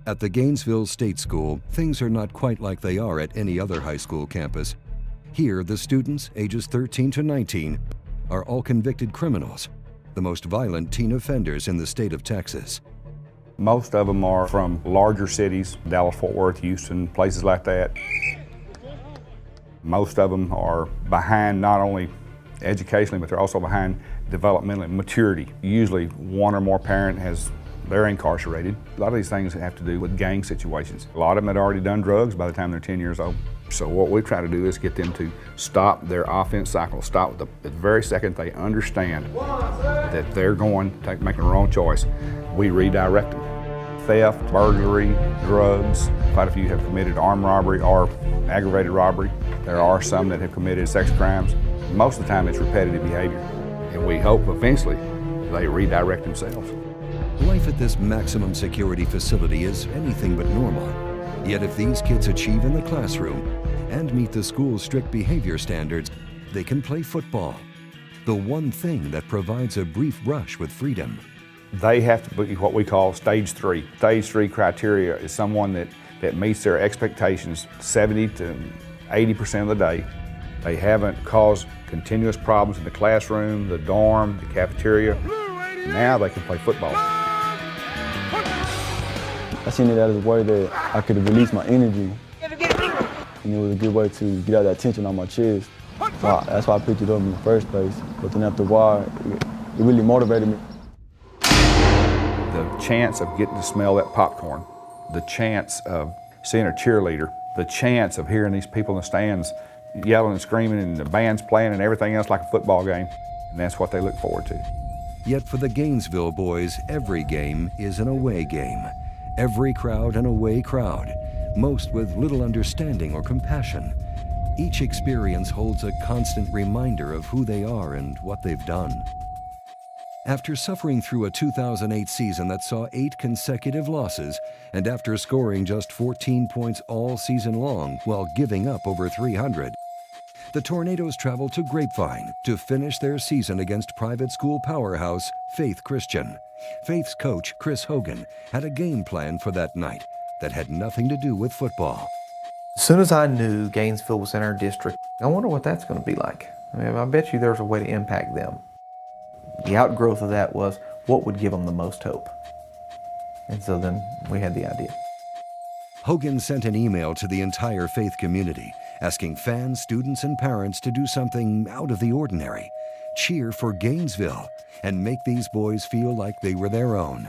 At the Gainesville State School, things are not quite like they are at any other high school campus. Here, the students, ages 13 to 19, are all convicted criminals, the most violent teen offenders in the state of Texas. Most of them are from larger cities, Dallas, Fort Worth, Houston, places like that. Most of them are behind not only educationally, but they're also behind developmentally maturity. Usually one or more parent they're incarcerated. A lot of these things have to do with gang situations. A lot of them had already done drugs by the time they're 10 years old. So what we try to do is get them to stop their offense cycle, stop the very second they understand that they're going to make the wrong choice. We redirect them. Theft, burglary, drugs. Quite a few have committed armed robbery or aggravated robbery. There are some that have committed sex crimes. Most of the time it's repetitive behavior. And we hope eventually they redirect themselves. Life at this maximum security facility is anything but normal. Yet if these kids achieve in the classroom and meet the school's strict behavior standards, they can play football, the one thing that provides a brief brush with freedom. They have to be what we call stage 3. Stage 3 criteria is someone that meets their expectations 70 to 80% of the day. They haven't caused continuous problems in the classroom, the dorm, the cafeteria. Now they can play football. I seen it as a way that I could release my energy. And it was a good way to get out that tension on my chest. So that's why I picked it up in the first place. But then after a while, it really motivated me. The chance of getting to smell that popcorn, the chance of seeing a cheerleader, the chance of hearing these people in the stands yelling and screaming and the band's playing and everything else like a football game, and that's what they look forward to. Yet for the Gainesville boys, every game is an away game. Every crowd an away crowd, most with little understanding or compassion. Each experience holds a constant reminder of who they are and what they've done. After suffering through a 2008 season that saw 8 consecutive losses, and after scoring just 14 points all season long while giving up over 300, the Tornadoes traveled to Grapevine to finish their season against private school powerhouse Faith Christian. Faith's coach, Chris Hogan, had a game plan for that night that had nothing to do with football. As soon as I knew Gainesville was in our district, I wonder what that's going to be like. I bet you there's a way to impact them. The outgrowth of that was what would give them the most hope. And so then we had the idea. Hogan sent an email to the entire Faith community, asking fans, students, and parents to do something out of the ordinary. Cheer for Gainesville and make these boys feel like they were their own.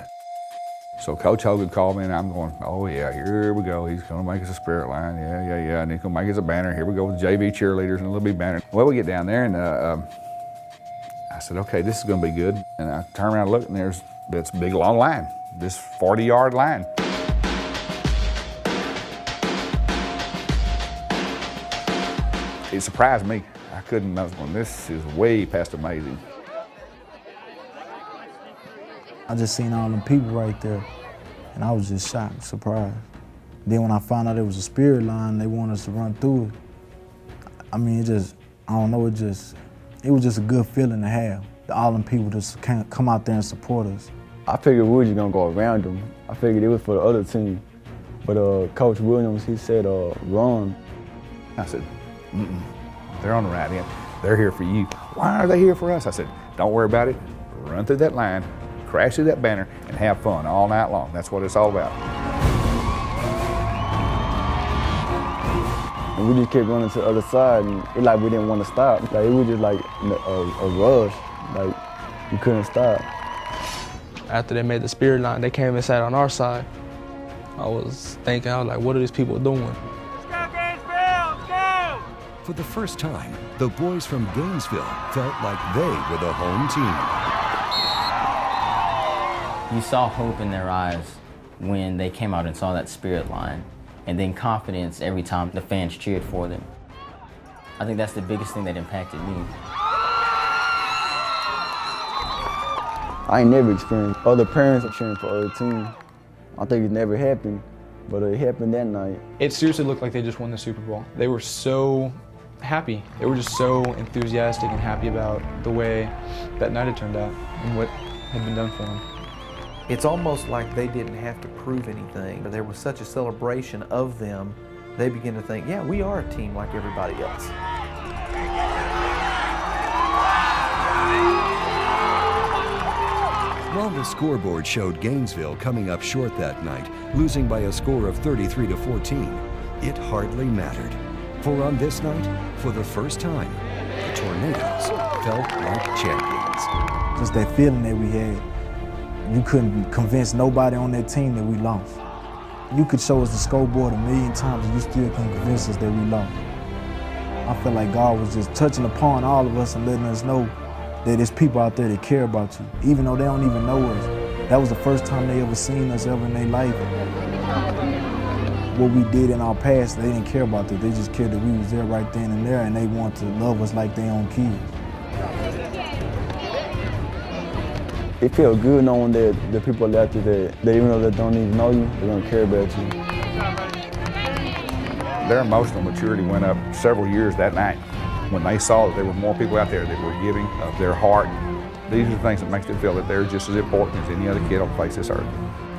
So Coach Hogan called me and I'm going, oh yeah, here we go. He's gonna make us a spirit line, yeah. And he's gonna make us a banner. Here we go with JV cheerleaders and a little bit banner. Well, we get down there and I said, okay, this is gonna be good. And I turn around and look and there's this big long line, this 40-yard line. It surprised me. I was going, this is way past amazing. I just seen all them people right there, and I was just shocked, surprised. Then when I found out it was a spirit line, they wanted us to run through it. I mean, I don't know, it was just a good feeling to have. All them people just can't come out there and support us. I figured we were just gonna go around them. I figured it was for the other team. But Coach Williams, he said, run. I said, they're on the right end. They're here for you. Why are they here for us? I said, don't worry about it. Run through that line, crash through that banner, and have fun all night long. That's what it's all about. And we just kept running to the other side, and it like we didn't want to stop. Like it was just like a rush. Like we couldn't stop. After they made the spirit line, they came and sat on our side. I was thinking, like, what are these people doing? For the first time, the boys from Gainesville felt like they were the home team. You saw hope in their eyes when they came out and saw that spirit line, and then confidence every time the fans cheered for them. I think that's the biggest thing that impacted me. I ain't never experienced other parents cheering for other teams. I think it never happened, but it happened that night. It seriously looked like they just won the Super Bowl. They were so happy. They were just so enthusiastic and happy about the way that night had turned out and what had been done for them. It's almost like they didn't have to prove anything. There was such a celebration of them, they begin to think, yeah, we are a team like everybody else. While the scoreboard showed Gainesville coming up short that night, losing by a score of 33-14, it hardly mattered. For on this night, for the first time, the Tornadoes felt like champions. Just that feeling that we had. You couldn't convince nobody on that team that we lost. You could show us the scoreboard a million times and you still couldn't convince us that we lost. I felt like God was just touching upon all of us and letting us know that there's people out there that care about you, even though they don't even know us. That was the first time they ever seen us ever in their life. What we did in our past, they didn't care about that. They just cared that we was there right then and there, and they wanted to love us like their own kids. It feels good knowing that the people out there that even though they don't even know you, they're gonna care about you. Their emotional maturity went up several years that night when they saw that there were more people out there that were giving of their heart. These are the things that makes them feel that they're just as important as any other kid on the face of this earth.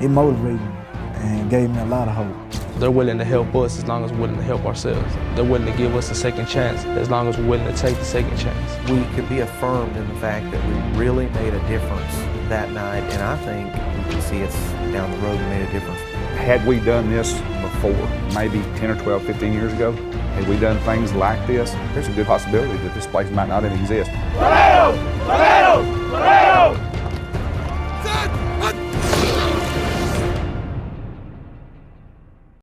It motivated me and gave me a lot of hope. They're willing to help us as long as we're willing to help ourselves. They're willing to give us a second chance as long as we're willing to take the second chance. We could be affirmed in the fact that we really made a difference that night, and I think we can see it's down the road and made a difference. Had we done this before, maybe 10 or 12, 15 years ago, had we done things like this, there's a good possibility that this place might not even exist. Tornadoes! Tornadoes! Tornadoes!